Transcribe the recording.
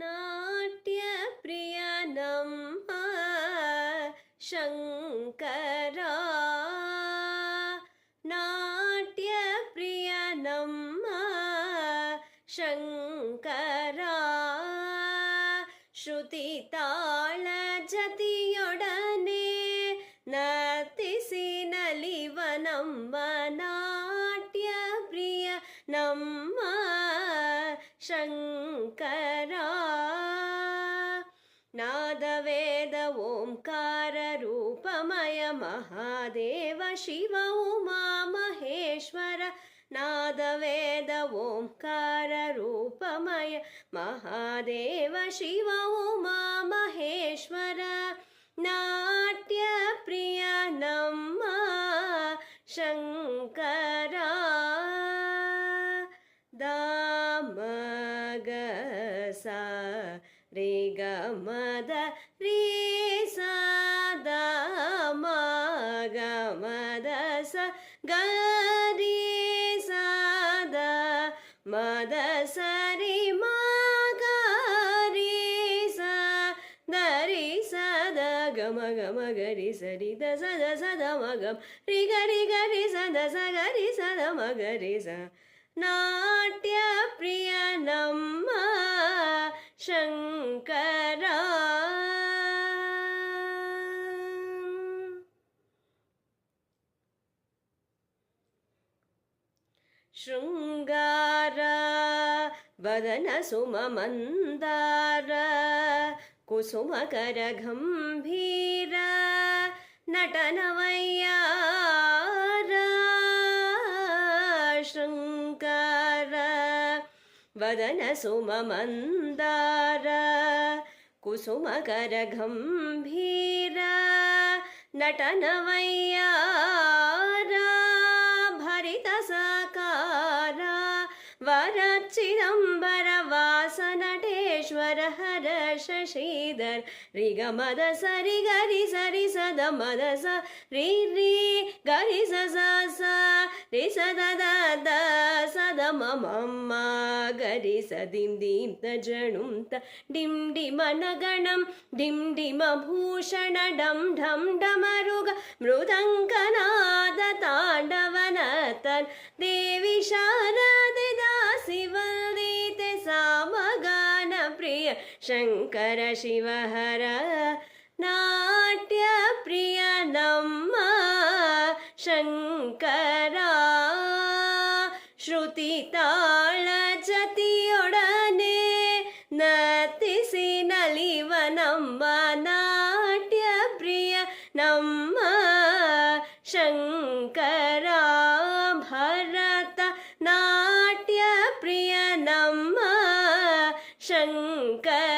ನಾಟ್ಯ ಪ್ರಿಯ ನಮ್ಮ ಶಂಕರ ನಾಟ್ಯ ಪ್ರಿಯ ನಮ್ಮ ಶಂಕರ ಶ್ರುತಿ ತಾಳ ಜತಿಯೊಡನೆ ನರ್ತಿಸಿ ನಲಿವ ನಮ್ಮ ನಾಟ್ಯ ಪ್ರಿಯ ನಮ್ಮ ಶಂಕರ ನಾದವೇದ ಓಂಕಾರ ರೂಪಮಯ ಮಹಾದೇವ ಶಿವ ಉಮಾ ಮಹೇಶ್ವರ ನಾದವೇದ ಓಂಕಾರ ರೂಪಮಯ ಮಹಾದೇವ ಶಿವ ಉಮಾ ಮಹೇಶ್ವರ ನಾಟ್ಯ ಪ್ರಿಯ ನಮ್ಮ ಶಂಕರ ದಾಮಗ ಸ ರೇ ಗ ಮದ ರೇ ಸ ದಾಮಗ ಮದ ಸ ಗ ರೇ ಸ ದ ಮದ ಸ ರೇ ಮ ಗ ರೇ ಸ ದ ರೇ ಸ ದ ಗ ಮ ಗ ರಿ ಸ ರಿ ದ ಸ ದ ಮ ಗ ರಿ ಗ ರಿ ಸ ದ ಸ ಗ ರಿ ಸ ದ ಮ ಗ ರಿ ಸ ನಾಟ್ಯ ಪ್ರಿಯ ನಮ್ಮ ಶಂಕರ ಶೃಂಗಾರ ವದನ ಸುಮ ಮಂದಾರ ಕುಸುಮಕರ ಗಂಭೀರ ನಟನವಯ್ಯಾರ ಶೃಂಗಾರ ವದನ ಸುಮ ಮಂದಾರ ಕುಸುಮಕರ ಗಂಭೀರ ನಟನವಯ್ಯಾರ ಭರಿತ ಸಾಕಾರ ವರ ಚಿದಂಬರ ವಾಸ ನಟೇಶ್ವರ ಹರ ಶಶಿಧರ್ ರಿ ಗ ಮದ ಸ ರಿ ಗ ರಿ ಸ ರಿ ಸ ದ ಮದ ಸ ರಿ ರಿ ಗ ರಿ ಸ ಸ ಸ ರಿ ಸ ದ ದ ದ ಸ ದ ಮ ಮ ಮ ಗ ರಿ ಸ ದಿಂ ದಿಂ ತ ಜಣುಂ ತ ಡಿಂ ಡಿಮ ನಗಣಂ ಡಿಂ ಡಿಮ ಭೂಷಣ ಡಂ ಢಂ ಡಮರುಗ ಮೃದಂಗನಾದ ತಾಂಡವನತನ್ ದೇವಿ ಶಾರದೆ ದಾಸಿ ವಂದಿತೆ ಸಾಮಗಾನ ಪ್ರಿಯ ಶಂಕರ ಶಿವಹರ ನಾಟ್ಯ ಪ್ರಿಯ ನಮ್ಮ ಶಂಕರ ಶ್ರುತಿ ತಾಳ ಜತಿಯೊಡನೆ ನರ್ತಿಸಿ ನಲಿವ ನಮ್ಮ ನಾಟ್ಯ ಪ್ರಿಯ ನಮ್ಮ ಶಂಕರ ಭರತ ನಾಟ್ಯ ಪ್ರಿಯ ನಮ್ಮ ಶಂಕರ